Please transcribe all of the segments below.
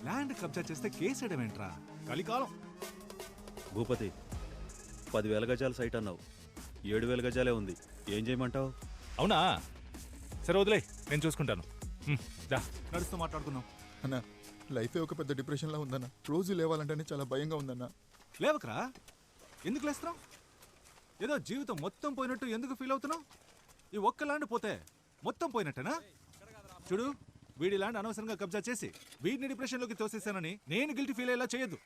Land కబ్జా చేస్తే కేసేయడం ఏంట్రా? కలికాలం. భూపతి 10,000 గజాల సైట్ అన్నావు, 7,000 గజాలే ఉంది. ఏం చేయమంటావు? అవునా? సరే వదిలే, నేను చూసుకుంటాను. దా నడుస్తూ మాట్లాడుకుందాం. అన్న లైఫే ఒక పెద్ద డిప్రెషన్లా ఉందన్న. రోజు లేవాలంటేనే చాలా భయంగా ఉందన్న. లేవకరా, ఎందుకు లేస్తున్నావు? ఏదో జీవితం మొత్తం పోయినట్టు ఎందుకు ఫీల్ అవుతున్నావు? ఈ ఒక్క ల్యాండ్ పోతే మొత్తం పోయినట్టేనా? చూడు, వీడి ల్యాండ్ అనవసరంగా కబ్జా చేసి వీడిని డిప్రెషన్లోకి తోసేసానని నేను గిల్టీ ఫీల్ అయ్యేలా చేయొద్దు.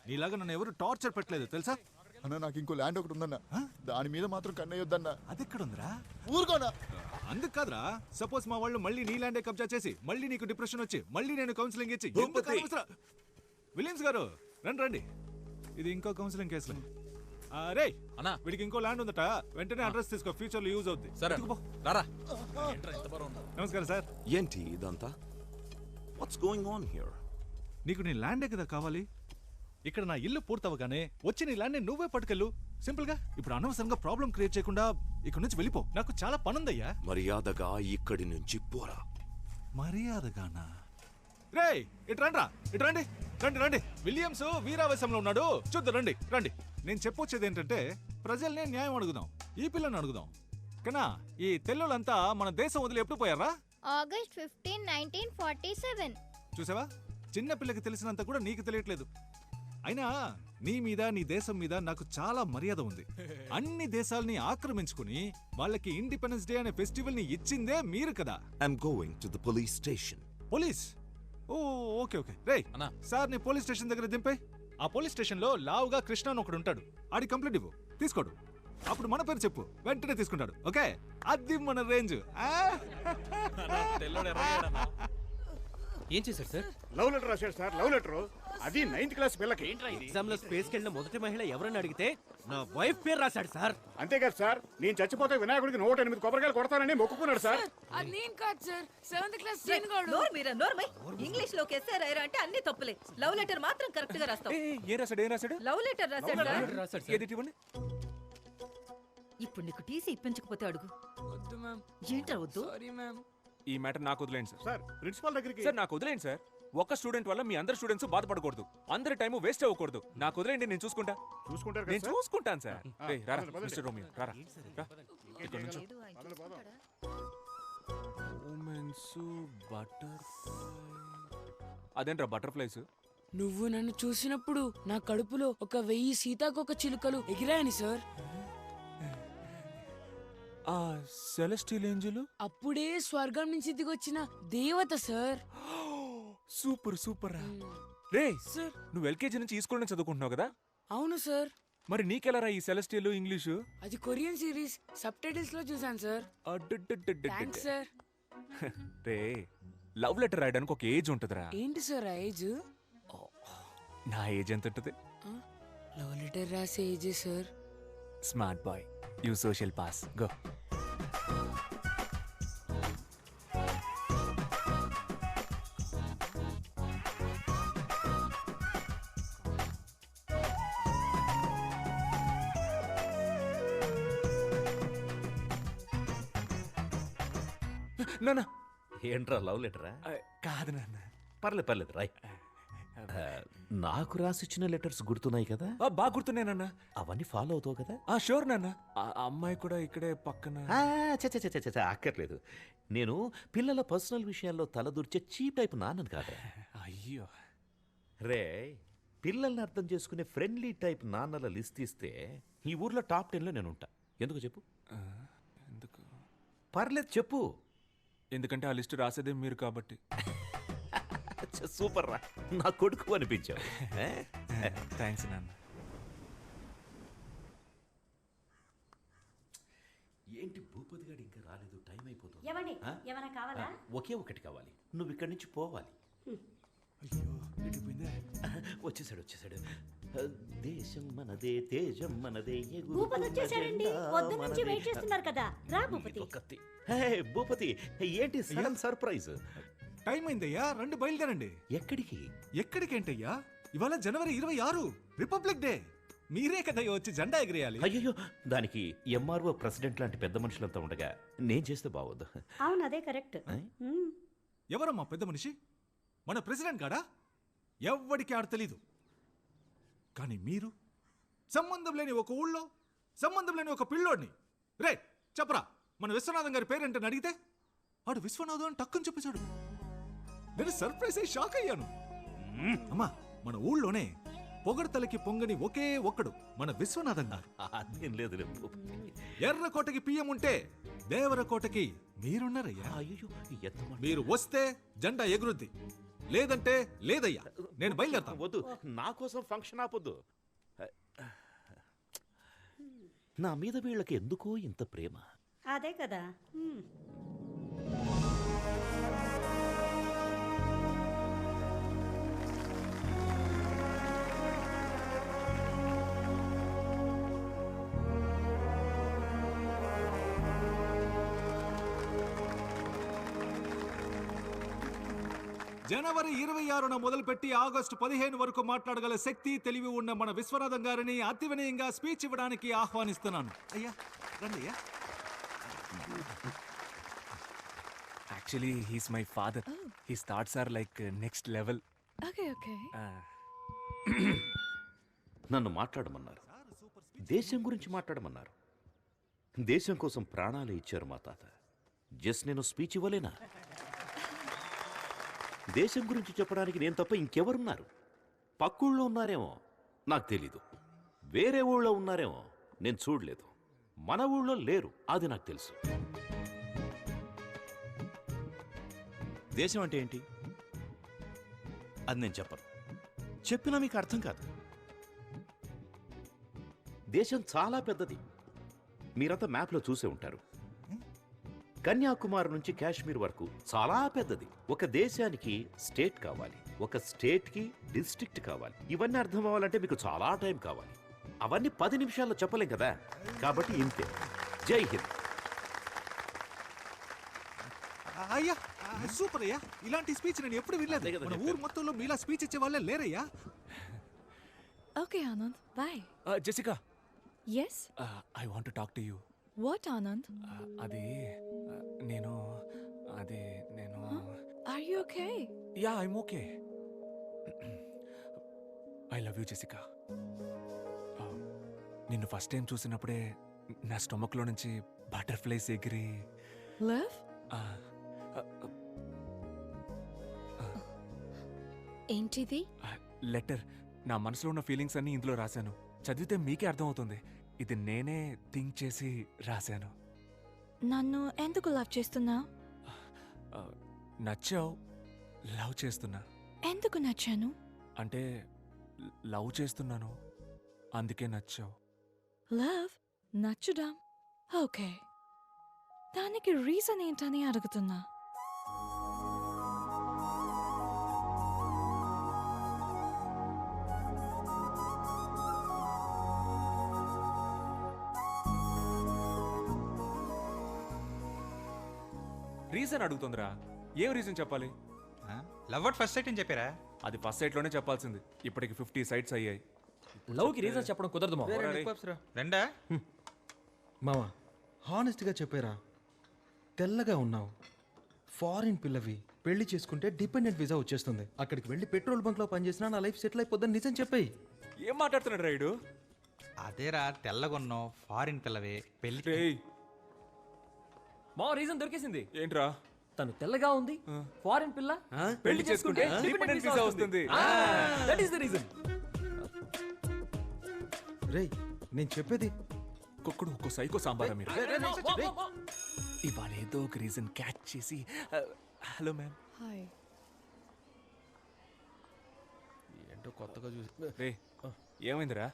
నీలాగా నన్ను ఎవరు టార్చర్ పెట్టలేదు తెలుసా? అన్న నాకు ఇంకో ల్యాండ్ ఒకటి ఉందన్న, దాని మీద మాత్రం కన్నయ్యొద్దన్న. అదెక్కడుందిరా? ఊరుకోనా? అందుకు కాదురా, సపోజ్ మా వాళ్ళు మళ్ళీ నీ ల్యాండే కబ్జా చేసి మళ్ళీ నీకు డిప్రెషన్ వచ్చి మళ్ళీ నేను కౌన్సిలింగ్ ఇచ్చి విలియమ్స్ గారు రండి రండి, ఇది ఇంకో కౌన్సిలింగ్ కేసులే. రే అన్నా, వీడికి ఇంకో ల్యాండ్ ఉందట, వెంటనే అడ్రస్ తీసుకో, ఫ్యూచర్ లో యూజ్ అవుద్ది. నమస్కారం సార్. ఏంటి ఇదంతా? What's going on here? నీకు నీ ల్యాండే కదా కావాలి. ఇక్కడ నా ఇల్లు పూర్తవగానే వచ్చి నీ ల్యాండ్ నువ్వే పట్టుకెళ్ళు, సింపుల్ గా. ఇప్పుడు అనవసరంగా ప్రాబ్లం క్రియేట్ చేయకుండా ఇక్కడ నుంచి వెళ్ళిపో, నాకు చాలా పనుందయ్యా. మర్యాదగా ఇక్కడి నుంచి పోరా. మర్యాదగానా? రే ఇట్రండ్రా, ఇట్రండి, రండి రండి. విలియమ్స్ వీరావేశంలో ఉన్నాడు, చూద్దాం రండి రండి. నేను చెప్పొచ్చేది ఏంటంటే, ప్రజల్ని న్యాయం అడుగుదాం, ఈ పిల్లని అడుగుదాం. కన్నా ఈ తెల్లులంతా మన దేశం వదిలి ఎప్పుడు పోయారా? ఆగస్ట్ 15, 1947. చూసావా, చిన్న పిల్లకి తెలిసినంత కూడా నీకు తెలియట్లేదు. అయినా నీ మీద నీ దేశం మీద నాకు చాలా మర్యాద ఉంది. అన్ని దేశాల్ని ఆక్రమించుకుని వాళ్ళకి ఇండిపెండెన్స్ డే అనే ఫెస్టివల్ ని ఇచ్చిందే మీరు కదా. I'm going to the police station. Police? Oh okay okay. రే సార్ ని పోలీస్ స్టేషన్ దగ్గర దింపే. ఆ పోలీస్ స్టేషన్ లో లావుగా కృష్ణ అని ఒకడు ఉంటాడు, ఆడి కంప్లైంట్ ఇవ్వు, తీసుకోడు. అప్పుడు మన పేరు చెప్పు, వెంటనే తీసుకుంటాడు. ఓకే, అది మన రేంజ్. ఏం చేశారు సార్? లవ్ లెటర్ రాశాడు సార్, లవ్ లెటర్. అది 9th క్లాస్ పిల్లకి. ఎగ్జామ్ లో స్పేస్ కెళ్ళిన మొదటి మహిళ ఎవరని అడిగితే నా వైఫ్ పేరు రాశాడు సార్. అంతేకాదు సార్, నేను చచ్చిపోతే వినాయకుడికి 108 కొబ్బరికాయలు కొడతానని మొక్కుకున్నాడు సార్. అది నేను కాదు సార్, 7th క్లాస్ సీనిగాడు. ఇంగ్లీష్ లోకి ఎస్ఏ రాయరా అంటే అన్ని తప్పులే. లవ్ లెటర్ మాత్రం కరెక్ట్ గా రాస్తావు. ఏం రాశాడు, ఏం రాశాడు? లవ్ లెటర్ రాశాడు. ఏది ఇవ్వండి. ఇప్పుడు నీకు టీసీ ఇప్పించకపోతే అడుగు. వద్దు మ్యామ్. ఏంట్రా వద్దు? Sorry ma'am. ఈ మ్యాటర్ నాకు వదిలేండి సార్. సార్ ప్రిన్సిపాల్ దగ్గరికి. సార్ నాకు వదిలేండి సార్. ఒక్క స్టూడెంట్ వల్ల మీ అందరు స్టూడెంట్స్ బాధపడకూడదు, అందరి టైం వేస్ట్ అవ్వకూడదు. నాకు వదిలేండి, నేను చూసుకుంటా. చూసుకుంటారు నేను చూసుకుంటాను సార్. రారా మిస్టర్ రోమియో, రారా. ఇక్కడ నుంచి అదేంట్రా బటర్ఫ్లైస్? నువ్వు నన్ను చూసినప్పుడు నా కడుపులో 1000 సీతాకోక చిలుకలు ఎగిరాయని సార్. ఆ సెలెస్టియల్ ఏంజెల్ అప్పుడే స్వర్గం నుంచి దిగొచ్చిన దేవత సార్. సూపర్ సూపర్ రా. రే సార్, నువ్వు ఎల్కేజీ నుంచి ఈ స్కూల్ నుంచి చదువుకుంటున్నావు కదా? అవును సార్. మరి నీకెలా ఈ సెలెస్టియల్ ఇంగ్లీషు? అది కొరియన్ సిరీస్ సబ్ టైటిల్స్ లో చూసాను సార్. Thanks sir. రే, లవ్ లెటర్ రాయడానికి ఒక ఏజ్ ఉంటుందిరా. ఏంటి సార్ ఆ ఏజ్? నా ఏజ్ ఎంత ఉంటుంది? లవ్ లెటర్ రాసే age sir. Smart boy, you social pass, go. నాన్న. ఏంట్రా లవ్ లెటరా? కాదు నాన్న. పర్లేదు రాయ్. నాకు రాసిచ్చిన లెటర్స్ గుర్తున్నాయి కదా? బాగా గుర్తున్నానన్న. అవన్నీ ఫాలో అవుతావు కదా? షూర్ నాన్న. ఆ అమ్మాయి కూడా ఇక్కడే పక్కన. అక్కర్లేదు. నేను పిల్లల పర్సనల్ విషయాల్లో తలదూర్చే చీప్ టైప్ నాన్నను కాదా. అయ్యో రే, పిల్లల్ని అర్థం చేసుకునే ఫ్రెండ్లీ టైప్ నాన్నల లిస్ట్ ఇస్తే ఈ ఊర్లో టాప్ 10లో నేను ఉంటా. ఎందుకు చెప్పు? ఎందుకు? పర్లేదు చెప్పు. ఎందుకంటే ఆ లిస్ట్ రాసేదే మీరు కాబట్టి. సూపర్ రా, నా కొడుకు అనిపించావు. థ్యాంక్స్ నాన్న. ఏంటి భూపతి గారు ఇంకా రాలేదు? టైం అయిపోతుంది. కావాలా? ఒకే ఒకటి కావాలి, నువ్వు ఇక్కడి నుంచి పోవాలి. వచ్చేసాడు. దేశం మనదే, తేజం మనదే. భూపతి ఏంటి సడన్ సర్ప్రైజ్? టైం అయిందయ్యా, రండి బయలుదేరండి. ఎక్కడికేంటయ్యా? ఇవాళ జనవరి 26, రిపబ్లిక్ డే. మీరే కదా వచ్చి జెండా ఎగిరేయాలి. అయ్యో, దానికి ఎంఆర్ఓ ప్రెసిడెంట్ లాంటి పెద్ద మనుషులంతా ఉండగా నేను చేస్తే బాగోదు. అవును, అదే కరెక్ట్. ఎవరమ్మా పెద్ద మనిషి? మన ప్రెసిడెంట్ గాడా ఎవ్వడికి ఆడ తెలీదు. కానీ మీరు సంబంధం లేని ఒక ఊళ్ళో సంబంధం లేని ఒక పిల్లోడిని రే చెప్పరా మన విశ్వనాథం గారి పేరేంటని అడిగితే ఆడు విశ్వనాథం అని టక్కుని చెప్పేశాడు. నేను సర్ప్రైజ్ అయ్యి షాక్ అయ్యాను. అమ్మా మన ఊళ్ళోనే పొగడతలకి పొంగని ఒకే ఒక్కడు మన విశ్వనాథం గారు. అదేం లేదు ఎర్రకోటకి పియ్యం ఉంటే దేవరకోటకి మీరున్నారయ్యా. అయ్యో ఎంత మాట. మీరు వస్తే జెండా ఎగురుద్ది, లేదంటే లేదయ్యా. నేను బయలుదేరతాను. వద్దు, నా కోసం ఫంక్షన్ ఆపొద్దు. నా మీద వీళ్ళకి ఎందుకో ఇంత ప్రేమ. అదే కదా. జనవరి 26న మొదలుపెట్టి ఆగస్టు 15 వరకు మాట్లాడగల శక్తి తెలివి ఉన్న మన విశ్వనాథం గారిని అతి వినయంగా స్పీచ్ ఇవ్వడానికి ఆహ్వానిస్తున్నాను. అయ్యా రండి అయ్యా. Actually he's my father. His thoughts are like next level. Okay okay. నన్ను మాట్లాడమన్నారు, దేశం గురించి మాట్లాడమన్నారు. దేశం కోసం ప్రాణాలు ఇచ్చారు మా తాత. జస్ట్ నేను స్పీచ్ ఇవ్వలేనా? దేశం గురించి చెప్పడానికి నేను తప్ప ఇంకెవరున్నారు? పక్కూళ్ళో ఉన్నారేమో, నాకు తెలీదు. వేరే ఊళ్ళో ఉన్నారేమో, నేను చూడలేదు. మన ఊళ్ళో లేరు, అది నాకు తెలుసు. దేశం అంటే ఏంటి అది నేను చెప్పను. చెప్పినా మీకు అర్థం కాదు. దేశం చాలా పెద్దది. మీరంతా మ్యాప్లో చూసే ఉంటారు. కన్యాకుమారి నుంచి కాశ్మీర్ వరకు చాలా పెద్దది. ఒక దేశానికి స్టేట్ కావాలి, ఒక స్టేట్కి డిస్ట్రిక్ట్ కావాలి. ఇవన్నీ అర్థం అవ్వాలంటే మీకు చాలా టైం కావాలి. అవన్నీ 10 నిమిషాల్లో చెప్పలేం కదా. కాబట్టి ఇంతే. జై హింద్. అయ్యా సూపర్ అయ్యా. ఇలాంటి స్పీచ్ నేను ఎప్పుడు వినలేదు. మన ఊరు మొత్తంలో మీలా స్పీచ్ ఇచ్చే వాళ్ళే లేరయ్యా. Okay Anand, bye. Jessica, yes, I want to talk to you. What Anand? అది నేను are you okay? Yeah I'm okay. I love you Jessica. నిన్ను ఫస్ట్ టైం చూసినప్పుడే నా స్టొమక్లో నుంచి బటర్ఫ్లైస్ ఎగిరి లవ్? ఏంటిది? లెటర్. నా మనసులో ఉన్న ఫీలింగ్స్ అన్ని ఇందులో రాశాను. చదివితే మీకే అర్థమవుతుంది. ఇది నేనే థింక్ చేసి రాశాను. నన్ను ఎందుకు లవ్ చేస్తున్నావు? నచ్చావు, లవ్ చేస్తున్నా. ఎందుకు నచ్చాను? అంటే లవ్ చేస్తున్నాను, అందుకే నచ్చావు. లవ్ నచ్చడం ఓకే, దానికి రీజన్ ఏంటని అడుగుతున్నా. రీజన్ అడుగుతుందిరా. ఏం రీజన్ చెప్పాలి? లవ్ అట్ ఫస్ట్ సైట్ అని చెప్పారా? అది ఫస్ట్ సైట్ లోనే చెప్పాల్సింది. ఇప్పటికి 50 సైట్స్ అయ్యాయి. లవ్ కి రీజన్ చెప్పడం కుదరదు మామ. రెండా మామ హానెస్ట్గా చెప్పారా? తెల్లగా ఉన్నావు, ఫారిన్ పిల్లవి, పెళ్లి చేసుకుంటే డిపెండెంట్ వీసా వచ్చేస్తుంది. అక్కడికి వెళ్ళి పెట్రోల్ బంక్లో పనిచేసినా నా లైఫ్ సెటిల్ అయిపోద్దని నిజం చెప్పాయి. ఏం మాట్లాడుతున్నాడు రైడు? అదేరా, తెల్లగొన్నావు, ఫారిన్ పిల్లవే, పెళ్లి. మా రీజన్ దొరికేసింది. ఏంట్రా? తను తెల్లగా ఉంది, ఫారిన్ పిల్ల, పెళ్లి చేసుకుంటే డిపెండెంట్ వీసా వస్తుంది. That is the reason. రేయ్ నేను చెప్పేది. ఒక్కొక్కడు ఒక్కో సైకో సాంబారా మీరు. ఇవాళ ఏదో ఒక రీజన్ క్యాచ్ చేసి హలో మ్యామ్. హాయ్. ఏంటో కొత్తగా చూసి. రే ఏమైందిరా?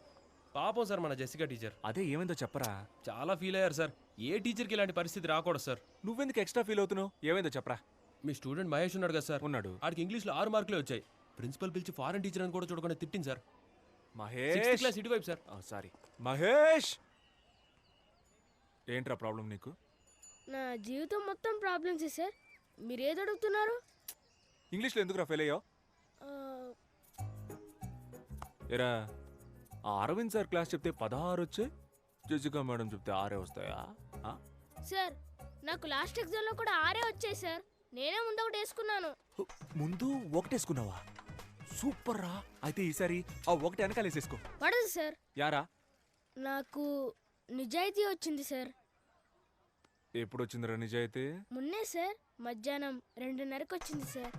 పాపం సార్ మన జెసికా టీచర్. అదే ఏమైందో చెప్పరా. చాలా ఫీల్ అయ్యారు సార్. ఏ టీచర్కి ఇలాంటి పరిస్థితి రాకూడదు సార్. నువ్వెందుకు ఎక్స్ట్రా ఫీల్ అవుతున్నావు? ఏమైందో చెప్పరా. మీ స్టూడెంట్ మహేష్ ఉన్నాడు కదా సార్. ఉన్నాడు. ఆడికి ఇంగ్లీష్లో 6 మార్కులే వచ్చాయి. ప్రిన్సిపల్ పిలిచి ఫారెన్ టీచర్ అని కూడా చూడకుండా తిట్టింది సార్. మహేష్ 6th క్లాస్ ఇటువైపు సార్. సారీ మహేష్. ఏంట్రా ప్రాబ్లం నీకు? నా జీవితం మొత్తం ప్రాబ్లమ్స్ సార్. మీరు ఏది అడుగుతున్నారు? ఇంగ్లీష్లో ఎందుకురా ఫెయిల్ అయ్యావు? ఎరా ఆ అరవింద్ సార్ క్లాస్ చెప్తే 16 వచ్చాయి, జెసికా మేడం చెప్తే 6 వస్తాయా? సార్ నాకు లాస్ట్ ఎగ్జామ్లో కూడా 6 వచ్చాయి సార్. నేనే ముందు ఒకటి వేసుకున్నాను. ముందు ఒకటేసుకున్నావా? సూపర్ రా. అయితే ఈసారి ఆ ఒకటి వెనకాలేసేసుకో. పడదు సార్. యారా? నాకు నిజాయితీ వచ్చింది సార్. ఎప్పుడు వచ్చిందిరా నిజాయితీ? మొన్నే సార్, మధ్యాహ్నం 2:30కి వచ్చింది సార్.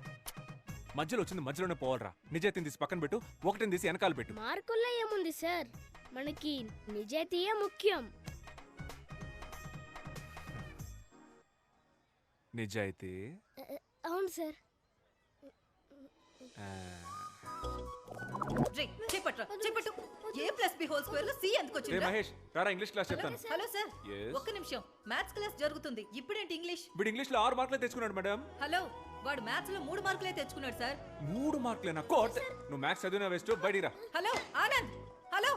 మధ్యలో వచ్చింది మధ్యలోనే పోవాలరా. నిజాయితీని తీసి పక్కన పెట్టు, ఒకటిని తీసి వెనకాల పెట్టు. మార్కుల్లో ఏముంది సార్, మనకి నిజాయితీయే ముఖ్యం. నిజాయితీ? అవును సార్. చెప్పట్టు. A+B² C ఎందుకు రే వచ్చింది? మహేష్, రారా ఇంగ్లీష్ క్లాస్ చెప్తాను. Hello sir, Yes. ఒక్క నిమిషం. మ్యాథ్స్ క్లాస్ జరుగుతుంది. ఇప్పుడేంటి ఇంగ్లీష్? వీడు ఇంగ్లీష్ లో 6 మార్కులే తెచ్చుకున్నాడు మేడం. హలో, వాడు మ్యాథ్స్ లో 3 మార్కులే తెచ్చుకున్నాడు సార్. 3 మార్కులేనా? కోట్. నువ్వు మ్యాథ్స్ చదివినా వేస్ట్, బయటిరా. Hello Anand, hello.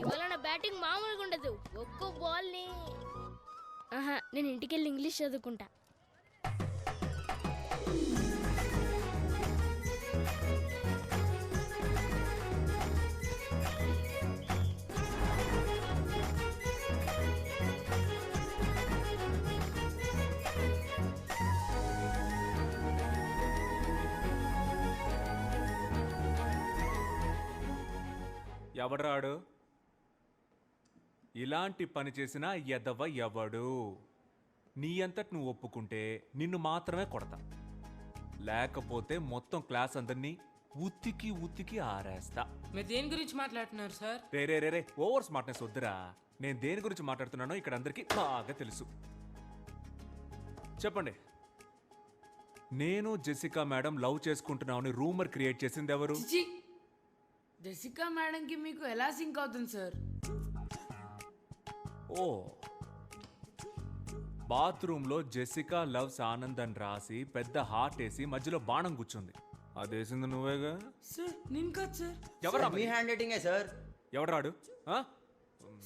ఇవాళ నా బ్యాటింగ్ మామూలుగా ఉండదు. ఒక్కో బాల్ ని నేను ఇంటికెళ్ళి ఇంగ్లీష్ చదువుకుంటా. ఎవడ్రాడు? ఇలాంటి పని చేసిన ఎదవ ఎవడు? నీ అంతటి నువ్వు ఒప్పుకుంటే నిన్ను మాత్రమే కొడతా, లేకపోతే మొత్తం క్లాస్ అందరినీ ఉత్తికి ఉత్తికి ఆరేస్తా. మీరు దేని గురించి మాట్లాడుతున్నారు సార్? రే రే రే రే, ఓవర్ స్మార్ట్నెస్ వద్దురా. నేను దేని గురించి మాట్లాడుతున్నానో ఇక్కడ అందరికీ బాగా తెలుసు. చెప్పండి. నేను జెసికా మేడం లవ్ చేసుకుంటున్నామని రూమర్ క్రియేట్ చేసింది ఎవరు? జెసికా మేడంకి మీకు ఎలా సింక్ అవుతుంది సార్? ఓ, బాత్రూంలో జెసికా లవ్స్ ఆనంద్ అని రాసి పెద్ద హార్ట్ వేసి మధ్యలో బాణం కూర్చుంది. అదేసింది నువ్వేగా? సార్ నేను కాదు సార్. ఎవరా? మీ హ్యాండ్ రైటింగే సార్. ఎవరాడు?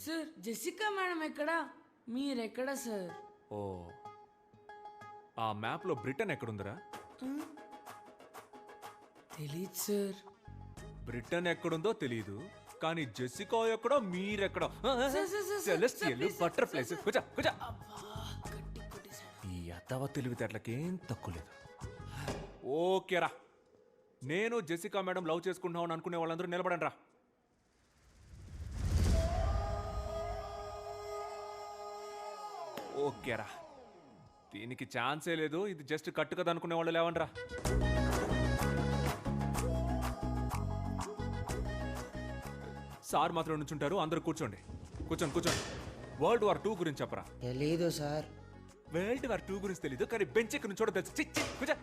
సార్ జెసికా మేడం ఎక్కడా, మీరెక్కడా సార్? ఓ, ఆ మ్యాప్ లో బ్రిటన్ ఎక్కడుందిరా? తెలీదు సార్. బ్రిటన్ ఎక్కడుందో తెలీదు, కానీ జెసికా ఎక్కడో మీరెక్కడో. Celestial butterflies. కూర్చో కూర్చో. ఈ అత్తవ తెలివితేటలకేం తక్కువ లేదు. ఓకేరా, నేను జెసికా మేడం లవ్ చేసుకుంటున్నామని అనుకునే వాళ్ళందరూ నిలబడండి రా. ఓకేరా, దీనికి ఛాన్సే లేదు. ఇది జస్ట్ కట్టు కదా అనుకునే వాళ్ళు లేవండి రా. సార్ మాత్రం నుంచుంటారు, అందరూ కూర్చోండి. కూర్చోండి కూర్చోండి. వరల్డ్ వార్ 2 గురించి చెప్పరా? తెలీదు సార్. వరల్డ్ వార్ 2 గురించి తెలీదు, కానీ బెంచ్ ఎక్కడి నుంచి తెలుసు. కూర్చో.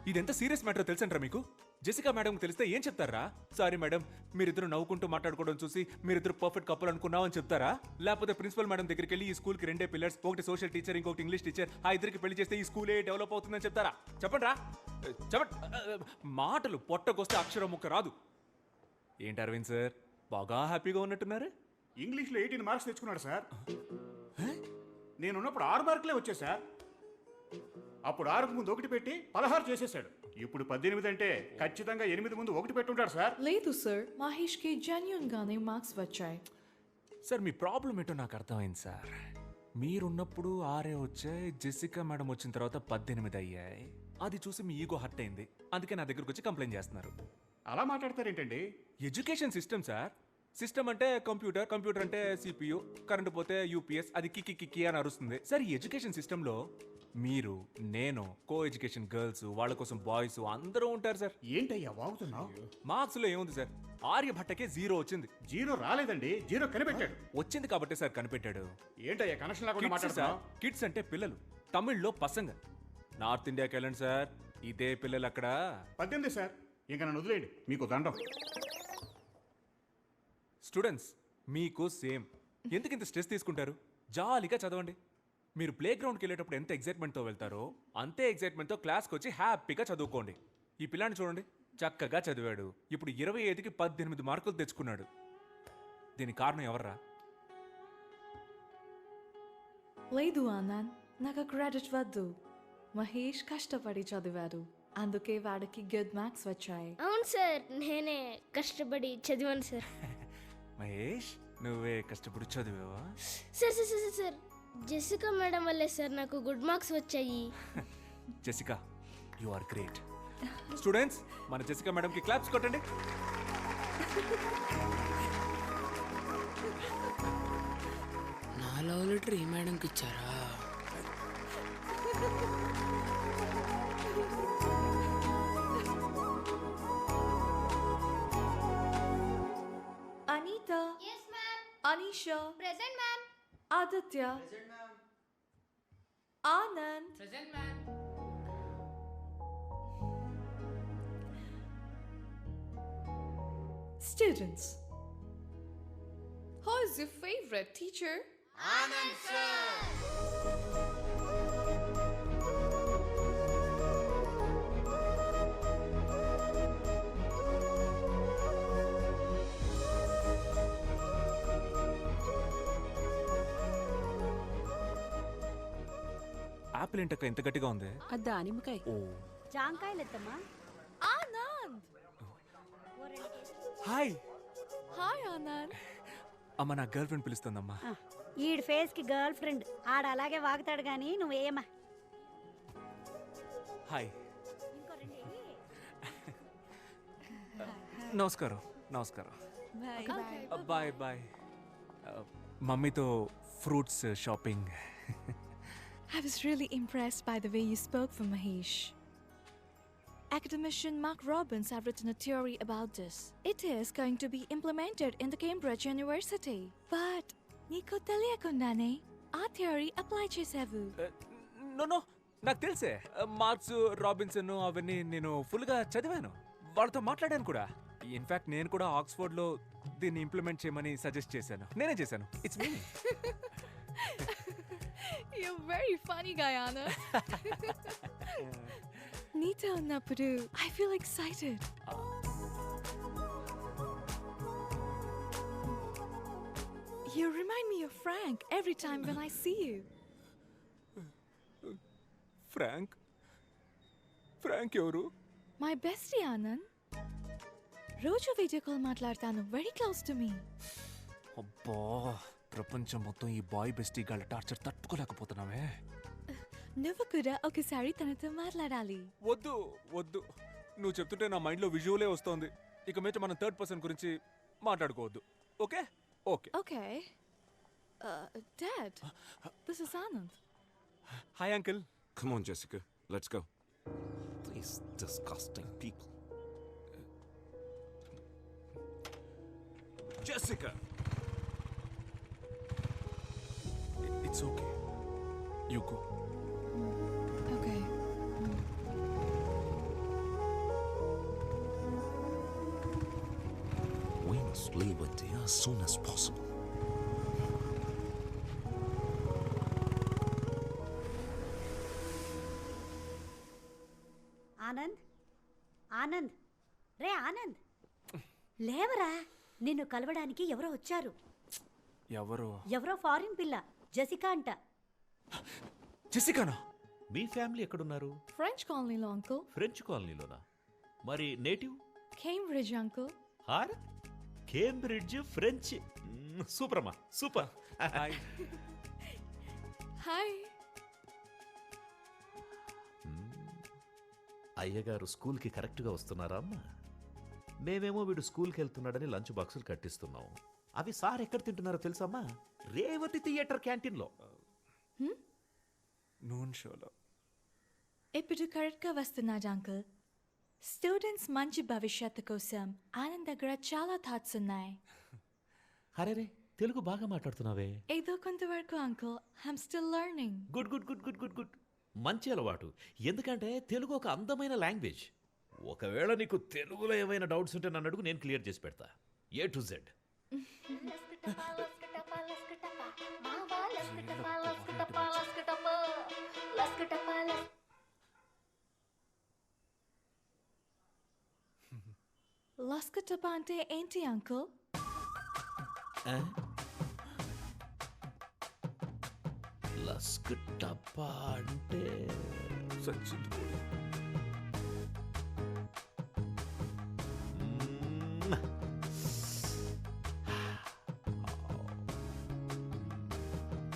ఇది ఎంత సీరియస్ మ్యాటర్ తెలుసంటారా మీకు? జెసికా మేడం తెలిస్తే ఏం చెప్తారా? సారీ మేడం, మీరిద్దరు నవ్వుకుంటూ మాట్లాడుకోవడం చూసి మీరిద్దరు పర్ఫెక్ట్ కప్పులు అనుకున్నామని చెప్తారా? లేకపోతే ప్రిన్సిపల్ మేడం దగ్గరికి వెళ్ళి ఈ స్కూల్కి 2 పిల్లర్స్, ఒకటి సోషల్ టీచర్, ఇంకొకటి ఇంగ్లీష్ టీచర్, ఆ ఇద్దరికి పెళ్లి చేస్తే ఈ స్కూలే డెవలప్ అవుతుందని చెప్తారా? చెప్పండి రా, చెప్పండి. మాటలు పొట్టకొస్తే అక్షరం ముక్క రాదు. ఏంటి అరవింద్ సార్, బాగా హ్యాపీగా ఉన్నట్టున్నారు? ఇంగ్లీష్లో 18 మార్క్స్ తెచ్చుకున్నాడు సార్. నేనున్నప్పుడు 6 మార్కులే వచ్చాయి సార్. అప్పుడు 6కు ముందు 1 పెట్టి 16 చేసేసాడు. ఇప్పుడు 18 అంటే ఖచ్చితంగా 8 ముందు 1 పెట్టుంటాడు సార్. లేదు సార్, మహేష్కి జెన్యూన్ గానే మార్క్స్ వచ్చాయి. సార్ మీ ప్రాబ్లం ఏంటో నాకు అర్థమైంది సార్. మీరున్నప్పుడు 6 వచ్చాయి, జెసికా మేడం వచ్చిన తర్వాత 18 అయ్యాయి. అది చూసి మీ ఈగో హర్ట్ అయింది, అందుకే నా దగ్గరకు వచ్చి కంప్లైంట్ చేస్తున్నారు. అలా మాట్లాడతారేంటండి? Education system sir. సిస్టమ్ అంటే కంప్యూటర్, కంప్యూటర్ అంటే సిపియు, కరెంట్ పోతే యూపీఎస్, అది కిక్కి కిక్కి అని అరుస్తుంది. సార్ ఈ ఎడ్యుకేషన్ సిస్టంలో మీరు, నేను, కో ఎడ్యుకేషన్ గర్ల్స్, వాళ్ళ కోసం బాయ్స్ అందరూ ఉంటారు సార్. ఏంటయ్యా వాగుతున్నావు? మార్క్స్ లో ఏముంది సార్, ఆర్యభట్టకే 0 వచ్చింది. 0 రాలేదండి, 0 కనిపెట్టాడు. వచ్చింది కాబట్టి సార్ కనిపెట్టాడు. ఏంటయ్యా కనెక్షన్ లేకుండా మాట్లాడుతున్నావు? కిడ్స్ అంటే పిల్లలు, తమిళ్లో పసంగ. నార్త్ ఇండియాకి వెళ్ళండి సార్, ఇదే పిల్లలు అక్కడ. 18 సార్, ఇంకా నన్ను వదిలేయండి, మీకు దండం. స్టూడెంట్స్ మీకు సేమ్. ఎందుకు ఇంత స్ట్రెస్ తీసుకుంటారు? జాలీగా చదవండి. మీరు ప్లే గ్రౌండ్కి వెళ్ళేటప్పుడు ఎంత ఎగ్జైట్మెంట్తో వెళ్తారో అంతే ఎగ్జైట్మెంట్తో క్లాస్కి వచ్చి హ్యాపీగా చదువుకోండి. ఈ పిల్లాన్ని చూడండి, చక్కగా చదివాడు, ఇప్పుడు 25కి 18 మార్కులు తెచ్చుకున్నాడు. దీనికి కారణం ఎవర్రా? లేదు ఆనంద్, నాకు క్రెడిట్ వద్దు. మహేష్ కష్టపడి చదివాడు, అందుకే వాడికి గుడ్ మార్క్స్ వచ్చాయి. అవును సార్, నేనే కష్టపడి చదివాను సార్. మహేష్, నువ్వే కష్టపడి చదివావా? Sir sir sir sir, Jessica madam వల్లే సార్ నాకు గుడ్ మార్క్స్ వచ్చాయి. Jessica you are great. Students మన జెసికా మేడంకి క్లాప్స్ కొట్టండి. నా లవ్ లెటర్ ఈ మేడంకి ఇచ్చారా? Anita. Yes, ma'am. Anisha. Present, ma'am. Aditya. Present, ma'am. Anand. Present, ma'am. Students. Who is your favorite teacher? Anand, sir. Apple ఏంటక్క ఇంత గట్టిగా ఉంది? అది దానిమ్మకాయ. ఓ జాంకాయలెత్తమ్మా. Anand. హాయ్. Hi, Anand. అమ్మ నా గర్ల్ ఫ్రెండ్ పిలుస్తుందమ్మా. ఈడి ఫేస్ కి గర్ల్ ఫ్రెండ్ ఆడ అలాగే వాగుతాడు గాని నువ్వేమా. హాయ్. నమస్కారం. నమస్కారం. Bye. Bye bye. మమ్మీతో fruits shopping. I was really impressed by the way you spoke for Mahesh. Academician Mark Robbins have written a theory about this. It is going to be implemented in the Cambridge University. But నీకు తెలియకుండానే ఆ theory apply చేసావు. No నాకు తెలుసే. Marks Robinson అవన్నీ నేను ఫుల్గా చదివాను. వాళ్ళతో మాట్లాడాను కూడా. ఇన్ఫాక్ట్ నేను కూడా ఆక్స్ఫోర్డ్లో దీన్ని ఇంప్లిమెంట్ చేయమని సజెస్ట్ చేశాను. నేనే చేశాను. It's me. You're very funny, Guyana. నీతో ఉన్నప్పుడు I feel excited. You remind me of Frank every time when I see you. Frank ఎవరు? My bestie, Anand. రోజు వీడియో కాల్ మాట్లాడతాను. Very close to me. అబ్బా ప్రపంచం మొత్తం ఈ బాయ్ బెస్టీ గాళ్ళ టార్చర్ తట్టుకోలేకపోతున్నావే. నువ్వు కూడా ఒకసారి తనతో మాట్లాడాలి. వద్దు వద్దు, నువ్వు చెప్తుంటే నా మైండ్లో విజువలే వస్తోంది. ఇక మీద మనం థర్డ్ పర్సన్ గురించి మాట్లాడుకోవద్దు. Okay okay. Okay. Dad, this is Anand. Hi uncle. Come on, Jessica. Let's go. These disgusting people. Jessica! It's okay. You go. Okay. We must leave India as soon as possible. Anand Anand రే ఆనంద్ లేవరా. నిన్ను కలవడానికి ఎవరో వచ్చారు. ఎవరో foreign పిల్ల Jessica అంట. జెసికానా? మీ ఫ్యామిలీ ఎక్కడున్నారు? French colony లో uncle. ఫ్రెంచ్ కాలనీలోనా? మరి నేటివ్? Cambridge uncle. హార్ కేంబ్రిడ్జ్ ఫ్రెంచ్. సూపర్ అమ్మా సూపర్. హాయ్. Hi. అయ్యగారు స్కూల్కి కరెక్ట్గా వస్తున్నారా అమ్మా? మేమేమో వీడు స్కూల్కి వెళ్తున్నాడని లంచ్ బాక్సులు కట్టిస్తున్నాం. అవి సార్ ఎక్కడ తింటున్నారో తెలుసమ్మా? రేవతి థియేటర్ క్యాంటీన్లో. నూన్ షోలో. ఇప్పుడు కరెక్ట్గా వస్తున్నాడు అంకుల్. స్టూడెంట్స్ మంచి భవిష్యత్తు కోసం ఆనంద్ దగ్గర చాలా థాట్స్ ఉన్నాయి. అరే రే తెలుగు బాగా మాట్లాడుతున్నావే. ఏదో కొంతవరకు uncle. I'm still learning. Good good good good good good. మంచి అలవాటు. ఎందుకంటే తెలుగు ఒక అందమైన లాంగ్వేజ్. ఒకవేళ నీకు తెలుగులో ఏమైనా డౌట్స్ ఉంటే నన్ను అడుగు, నేను క్లియర్ చేసి పెడతా. A to Z. లస్కటపా అంటే ఏంటి అంకుల్? లస్క్ టప్పా అంటే సచిన్.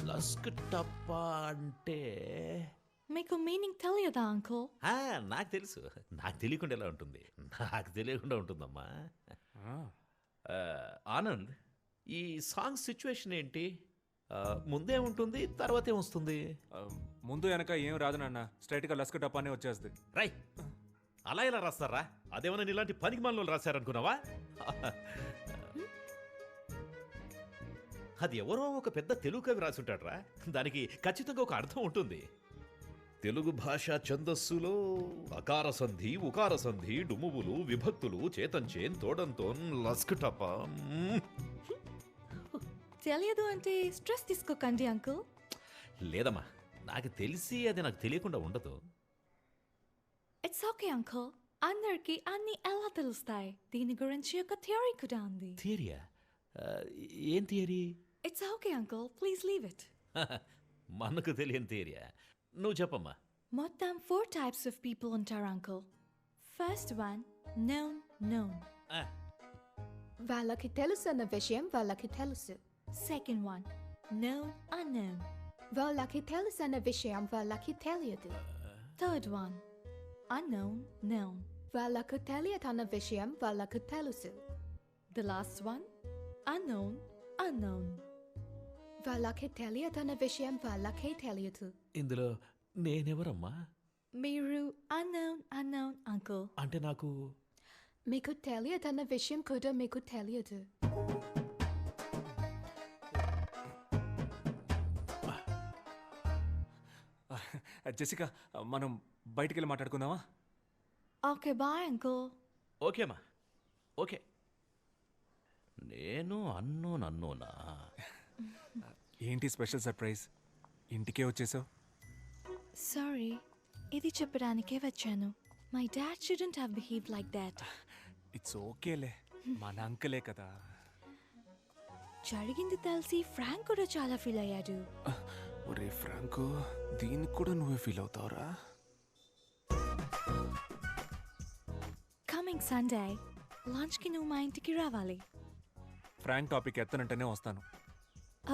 లస్క్ టప్పా అంటే మీకు మీనింగ్ తెలియదా అంకుల్? నాకు తెలుసు. నాకు తెలియకుండా ఎలా ఉంటుంది? నాకు తెలియకుండా ఉంటుందమ్మా. ఆనంద్, ఈ సాంగ్ సిచ్యువేషన్ ఏంటి? ముందే ఉంటుంది, తర్వాత ఏమొస్తుంది? ముందు వెనక ఏం రాదు నాన్న, స్ట్రైట్గా లస్క టపానే వచ్చేస్తుంది. రై, అలా ఎలా రాస్తారా? అదేమన్నా ఇలాంటి పనికి మనలో రాశారనుకున్నావా? అది ఎవరో ఒక పెద్ద తెలుగు కవి రాసుంటాడ్రా. దానికి ఖచ్చితంగా ఒక అర్థం ఉంటుంది. తెలుగు భాష ఛందస్సులో అకార సంధి, ఉకార సంధి, డుమువులు, విభక్తులు, చేతంచేన్, తోడంతోన్, లస్కటప. తెలియదు అంటే స్ట్రెస్ తీసుకోకండి అంకుల్. లేదమ్మా, నాకు తెలిసి అది నాకు తెలియకుండా ఉండదు. ఇట్స్ ఓకే అంకుల్, అందరికి అన్ని ఎలా తెలుస్తాయి. దీని గురించి ఒక థియరీ కూడా ఉంది. థియరియా? ఏం theory? It's okay uncle, please leave it. మనకు తెలియని థియరియా? నువ్వు చెప్పమ్మా. మొత్తం 4 types of people ఉంటారు అంకుల్. First one, known. వాళ్ళకి తెలుసు అన్న విషయం వాళ్ళకి తెలుసు. Second one, unknown. వాళ్ళకి తెలుసు అన్న విషయం వాళ్ళకి తెలియదు. Third one, known. వాళ్ళకు తెలియదు అన్న విషయం వాళ్ళకు తెలుసు. The last one, unknown. వాళ్ళకి తెలియదు అన్న విషయం వాళ్ళకే తెలియదు. ఇందులో నేనెవరమ్మా? మీరు unknown అంకుల్. అంటే నాకు మీకు తెలియదు అన్న విషయం కూడా మీకు తెలియదు. జెసికా, మనం బయటికి వెళ్ళి మాట్లాడుకుందామా? Okay, bye uncle. ఓకేమ్మా, ఓకే. నేను అన్నోనా? ఏంటి స్పెషల్ సర్ప్రైజ్? ఇంటికే వచ్చేసావు? సారీ, ఇది చెప్పడానికే వచ్చాను. My dad shouldn't have behaved like that. It's ఓకేలే, మన అంకలే కదా. జరిగింది తెలిసి ఫ్రాంక్ కూడా చాలా ఫీల్ అయ్యాడు. ఒరే ఫ్రాంకు, దీనికి కూడా నువ్వే ఫీల్ అవుతావురా? కమింగ్ సండే లంచ్కి నువ్వు మా ఇంటికి రావాలి. ఫ్రాంక్ టాపిక్ ఎత్తనంటేనే వస్తాను.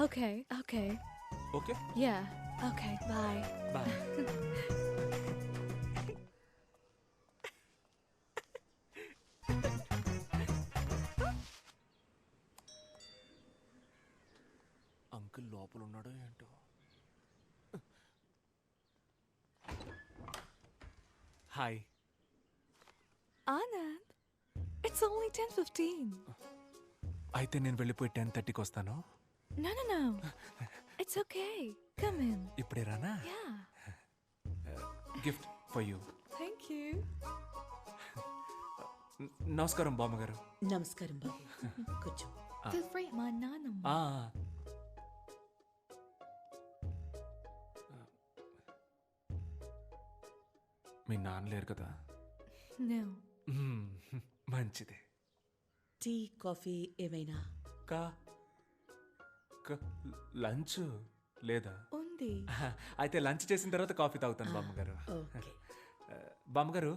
Okay. Okay? Yeah, okay, bye. Bye. Uncle లోపల ఉన్నాడో ఏంటో. Hi Anand, it's only 10:15. అయితే నేను వెళ్ళిపోయి 10:30కి వస్తాను. No. It's okay. Come in. ఇప్పుడే రానా? Yeah. Gift for you. Thank you. నమస్కారం బామ్మగారు. నమస్కారం బాబు. కూర్చో. Feel free. మా నాన్నమ్మ. మీ నాన్న లేరు కదా? No. మంచిదే. టీ, కాఫీ ఏమైనా? లంచ్ లేదా? ఉంది. అయితే లంచ్ చేసిన తర్వాత కాఫీ తాగుతాను బామ్మగారు. ఓకే. బామ్మగారు,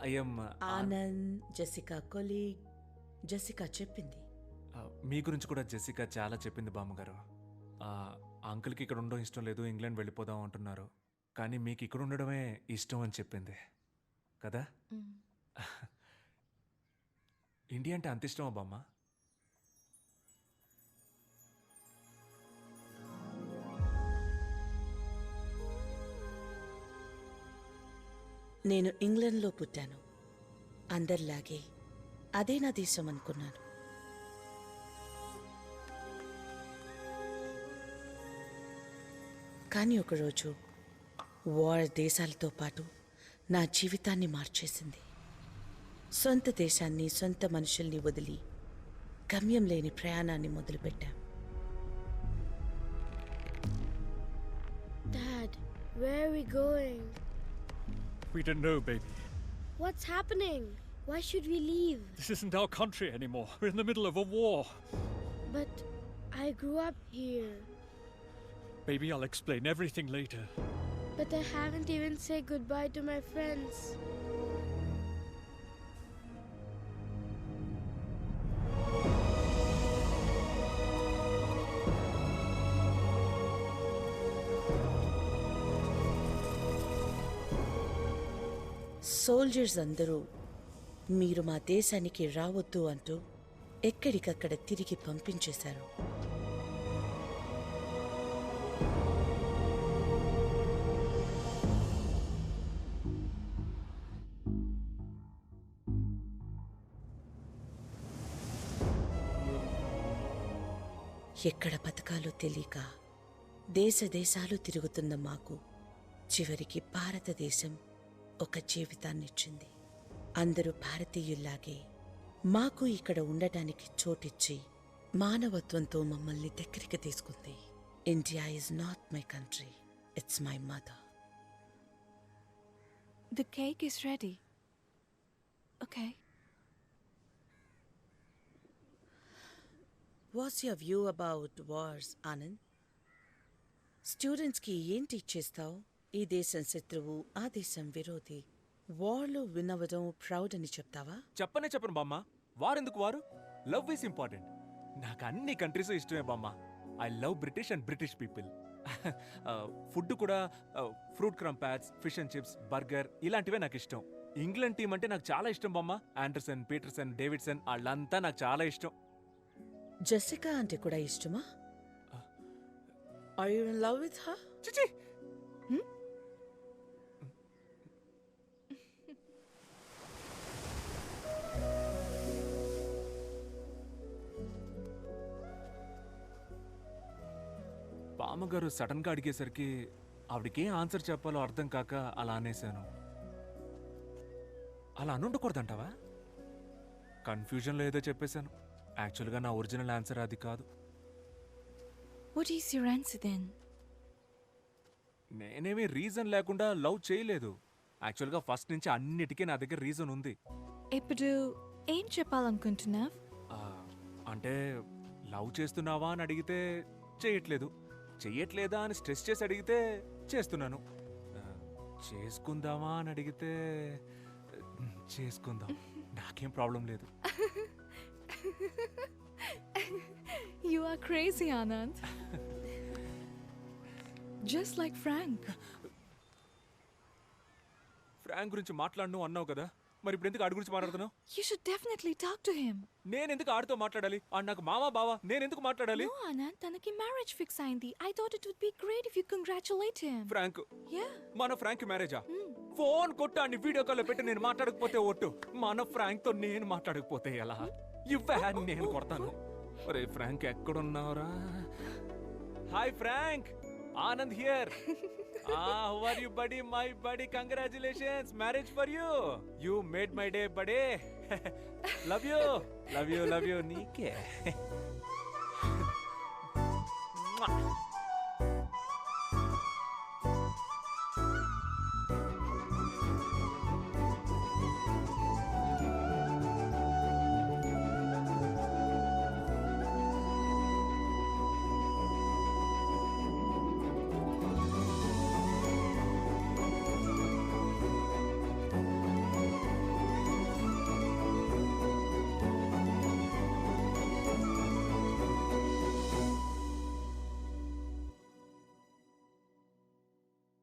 I'm Anand, Jessica colleague. Jessica చెప్పింది. మీ గురించి కూడా జెసికా చాలా చెప్పింది బామ్మగారు. అంకుల్కి ఇక్కడ ఉండడం ఇష్టం లేదు, ఇంగ్లాండ్ వెళ్ళిపోదాం అంటున్నారు. కానీ మీకు ఇక్కడ ఉండడమే ఇష్టం అని చెప్పింది కదా? ఇండియా అంటే అంత ఇష్టమా బామ్మ? నేను ఇంగ్లాండ్లో పుట్టాను. అందరిలాగే అదే నా దేశం అనుకున్నాను. కానీ ఒకరోజు వార్ దేశాలతో పాటు నా జీవితాన్ని మార్చేసింది. సొంత దేశాన్ని, సొంత మనుషుల్ని వదిలి గమ్యం లేని ప్రయాణాన్ని మొదలుపెట్టాం. Dad, where are we going? We don't know, baby. What's happening? Why should we leave? This isn't our country anymore. We're in the middle of a war. But I grew up here. Baby, I'll explain everything later. But I haven't even said goodbye to my friends. Soldiers అందరూ మీరు మా దేశానికి రావద్దు అంటూ ఎక్కడికక్కడ తిరిగి పంపించేశారు. ఎక్కడ బతకాలో తెలియక దేశాలు తిరుగుతున్న మాకు చివరికి భారతదేశం ఒక జీవితాన్నిచ్చింది. అందరూ భారతీయుల్లాగే మాకు ఇక్కడ ఉండటానికి చోటిచ్చి మానవత్వంతో మమ్మల్ని దగ్గరికి తీసుకుంది. India is not my country, it's my mother. The cake is ready. Okay. What's your view about wars, Anand? స్టూడెంట్స్కి ఏం టీచ్ చేస్తావు? ఈ దేశం శత్రువు, ఆ దేశం విరోధి, వార్లో వినవడం ప్రౌడ్ అని చెప్తావా? చెప్పను బామ్మ. వారెందుకు వారు? Love is important. నాకు అన్ని కంట్రీస్ ఇష్టమే బామ్మ. I love British and British people. Food కూడా fruit crumpets, fish and chips, burger ఇలాంటివే నాకు ఇష్టం. ఇంగ్లాండ్ టీం అంటే నాకు చాలా ఇష్టం బామ్మ. ఆండర్సన్, పీటర్సన్, డేవిడ్సన్ వాళ్ళంతా నాకు చాలా ఇష్టం. జెసికా అంటే కూడా ఇష్టమా? Are you in love with her? చిచి. బామ్మగారు సడన్ గా అడిగేసరికి ఆవిడకేం ఆన్సర్ చెప్పాలో అర్థం కాక అలా అనేశాను. అలా అనుండకూడదంటావా? కన్ఫ్యూజన్లో ఏదో చెప్పేశాను. యాక్చువల్గా నా ఒరిజినల్ ఆన్సర్ అది కాదు. What is your answer then? నేనేమీ రీజన్ లేకుండా లవ్ చేయలేదు. యాక్చువల్గా ఫస్ట్ నుంచి అన్నిటికీ నా దగ్గర రీజన్ ఉంది. ఇప్పుడు ఏం చెప్పాలనుకుంటున్నావ్? అంటే లవ్ చేస్తున్నావా అని అడిగితే చేయట్లేదు, చెయ్యట్లేదా అని స్ట్రెస్ చేసి అడిగితే చేస్తున్నాను, చేసుకుందామా అని అడిగితే చేసుకుందాం. నాకేం ప్రాబ్లం లేదు. You are crazy, Anand. Just like Frank. Frank గురించి మాట్లాడను అన్నావు కదా, మరి ఇప్పుడు ఎందుకు ఆడి గురించి మాట్లాడుతున్నావు? You should definitely talk to him. నేను ఎందుకు ఆడితో మాట్లాడాలి? ఆడు నాకు మావా బావా, నేను ఎందుకు మాట్లాడాలి? No, Anand, తనకి మ్యారేజ్ ఫిక్స్ అయింది. I thought it would be great if you congratulate him. Frank? Yeah. మన ఫ్రాంక్ మ్యారేజా? ఫోన్ కొట్టు అని వీడియో కాల్ పెట్టి నేను మాట్లాడకపోతే ఒట్టు. మన ఫ్రాంక్ తో నేను మాట్లాడకపోతే ఎలా? ఇవ్వే నేను కొడతాను. ఒరే ఫ్రాంక్ ఎక్కడున్నావురా? Hi Frank, Anand here. How are you buddy? My buddy, congratulations, marriage for you. You made my day buddy. Love you, love you, love you. Nike.